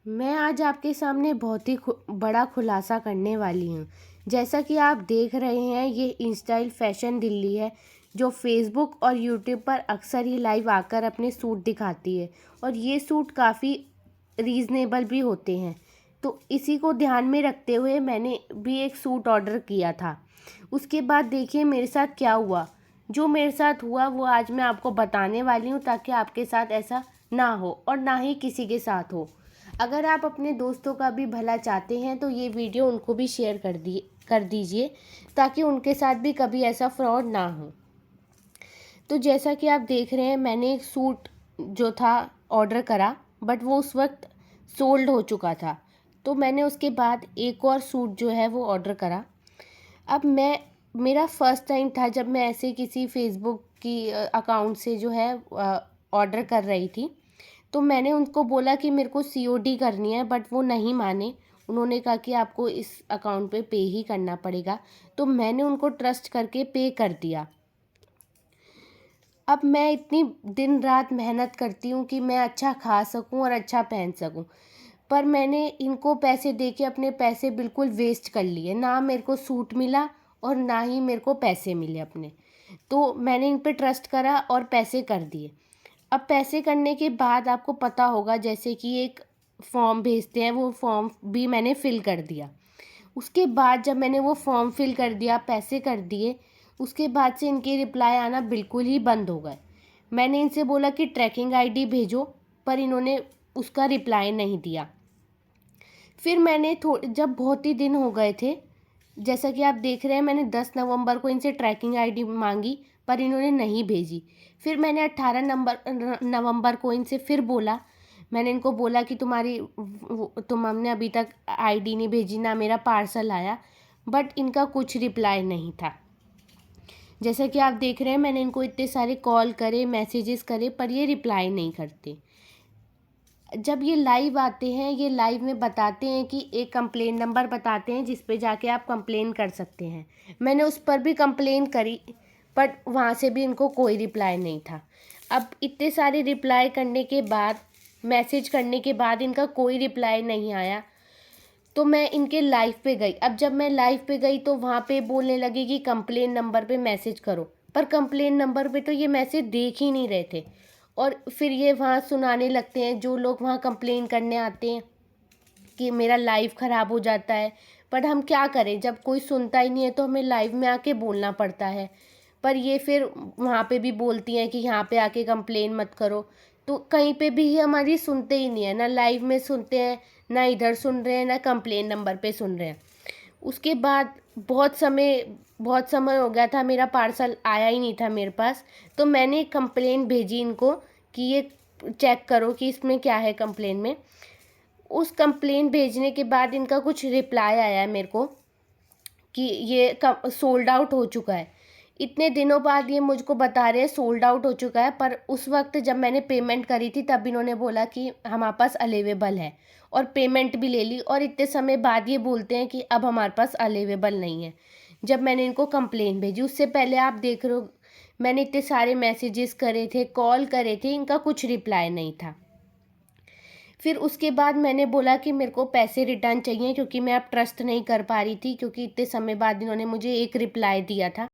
मैं आज आपके सामने बहुत ही बड़ा खुलासा करने वाली हूँ। जैसा कि आप देख रहे हैं, ये इंस्टाइल फैशन दिल्ली है जो फेसबुक और यूट्यूब पर अक्सर ही लाइव आकर अपने सूट दिखाती है और ये सूट काफ़ी रीज़नेबल भी होते हैं। तो इसी को ध्यान में रखते हुए मैंने भी एक सूट ऑर्डर किया था। उसके बाद देखिए मेरे साथ क्या हुआ। जो मेरे साथ हुआ वो आज मैं आपको बताने वाली हूँ, ताकि आपके साथ ऐसा ना हो और ना ही किसी के साथ हो। अगर आप अपने दोस्तों का भी भला चाहते हैं तो ये वीडियो उनको भी शेयर कर दीजिए, ताकि उनके साथ भी कभी ऐसा फ्रॉड ना हो। तो जैसा कि आप देख रहे हैं, मैंने एक सूट जो था ऑर्डर करा, बट वो उस वक्त सोल्ड हो चुका था। तो मैंने उसके बाद एक और सूट जो है वो ऑर्डर करा। अब मेरा फर्स्ट टाइम था जब मैं ऐसे किसी फेसबुक की अकाउंट से जो है ऑर्डर कर रही थी। तो मैंने उनको बोला कि मेरे को सीओडी करनी है, बट वो नहीं माने। उन्होंने कहा कि आपको इस अकाउंट पे ही करना पड़ेगा। तो मैंने उनको ट्रस्ट करके पे कर दिया। अब मैं इतनी दिन रात मेहनत करती हूँ कि मैं अच्छा खा सकूँ और अच्छा पहन सकूँ, पर मैंने इनको पैसे दे के अपने पैसे बिल्कुल वेस्ट कर लिए। ना मेरे को सूट मिला और ना ही मेरे को पैसे मिले अपने। तो मैंने इन पे ट्रस्ट करा और पैसे कर दिए। अब पैसे करने के बाद आपको पता होगा, जैसे कि एक फॉर्म भेजते हैं, वो फॉर्म भी मैंने फ़िल कर दिया। उसके बाद जब मैंने वो फॉर्म फ़िल कर दिया, पैसे कर दिए, उसके बाद से इनके रिप्लाई आना बिल्कुल ही बंद हो गए। मैंने इनसे बोला कि ट्रैकिंग आईडी भेजो, पर इन्होंने उसका रिप्लाई नहीं दिया। फिर मैंने जब बहुत ही दिन हो गए थे, जैसा कि आप देख रहे हैं, मैंने 10 नवंबर को इनसे ट्रैकिंग आईडी मांगी, पर इन्होंने नहीं भेजी। फिर मैंने 18 नवंबर को इनसे फिर बोला। मैंने इनको बोला कि तुम हमने अभी तक आईडी नहीं भेजी, ना मेरा पार्सल आया, बट इनका कुछ रिप्लाई नहीं था। जैसा कि आप देख रहे हैं, मैंने इनको इतने सारे कॉल करे, मैसेजेस करे, पर ये रिप्लाई नहीं करते। जब ये लाइव आते हैं, ये लाइव में बताते हैं कि एक कंप्लेन नंबर बताते हैं जिस पे जाके आप कंप्लेन कर सकते हैं। मैंने उस पर भी कंप्लेन करी, बट वहाँ से भी इनको कोई रिप्लाई नहीं था। अब इतने सारे रिप्लाई करने के बाद, मैसेज करने के बाद इनका कोई रिप्लाई नहीं आया। तो मैं इनके लाइव पे गई। अब जब मैं लाइव पे गई तो वहाँ पे बोलने लगी कि कंप्लेन नंबर पे मैसेज करो, पर कंप्लेन नंबर पे तो ये मैसेज देख ही नहीं रहे थे। और फिर ये वहाँ सुनाने लगते हैं, जो लोग वहाँ कंप्लेन करने आते हैं, कि मेरा लाइव ख़राब हो जाता है। पर हम क्या करें, जब कोई सुनता ही नहीं है तो हमें लाइव में आके बोलना पड़ता है। पर ये फिर वहाँ पे भी बोलती हैं कि यहाँ पे आके कंप्लेन मत करो। तो कहीं पे भी ये हमारी सुनते ही नहीं है, ना लाइव में सुनते हैं, ना इधर सुन रहे हैं, ना कंप्लेन नंबर पे सुन रहे हैं। उसके बाद बहुत समय हो गया था, मेरा पार्सल आया ही नहीं था मेरे पास। तो मैंने कंप्लेन भेजी इनको कि ये चेक करो कि इसमें क्या है कंप्लेन में। उस कंप्लेन भेजने के बाद इनका कुछ रिप्लाई आया है मेरे को कि ये सोल्ड आउट हो चुका है। इतने दिनों बाद ये मुझको बता रहे हैं सोल्ड आउट हो चुका है, पर उस वक्त जब मैंने पेमेंट करी थी तब इन्होंने बोला कि हमारे पास अवेलेबल है, और पेमेंट भी ले ली। और इतने समय बाद ये बोलते हैं कि अब हमारे पास अवेलेबल नहीं है, जब मैंने इनको कंप्लेन भेजी। उससे पहले आप देख रहे हो, मैंने इतने सारे मैसेजेस करे थे, कॉल करे थे, इनका कुछ रिप्लाई नहीं था। फिर उसके बाद मैंने बोला कि मेरे को पैसे रिटर्न चाहिए, क्योंकि मैं अब ट्रस्ट नहीं कर पा रही थी, क्योंकि इतने समय बाद इन्होंने मुझे एक रिप्लाई दिया था।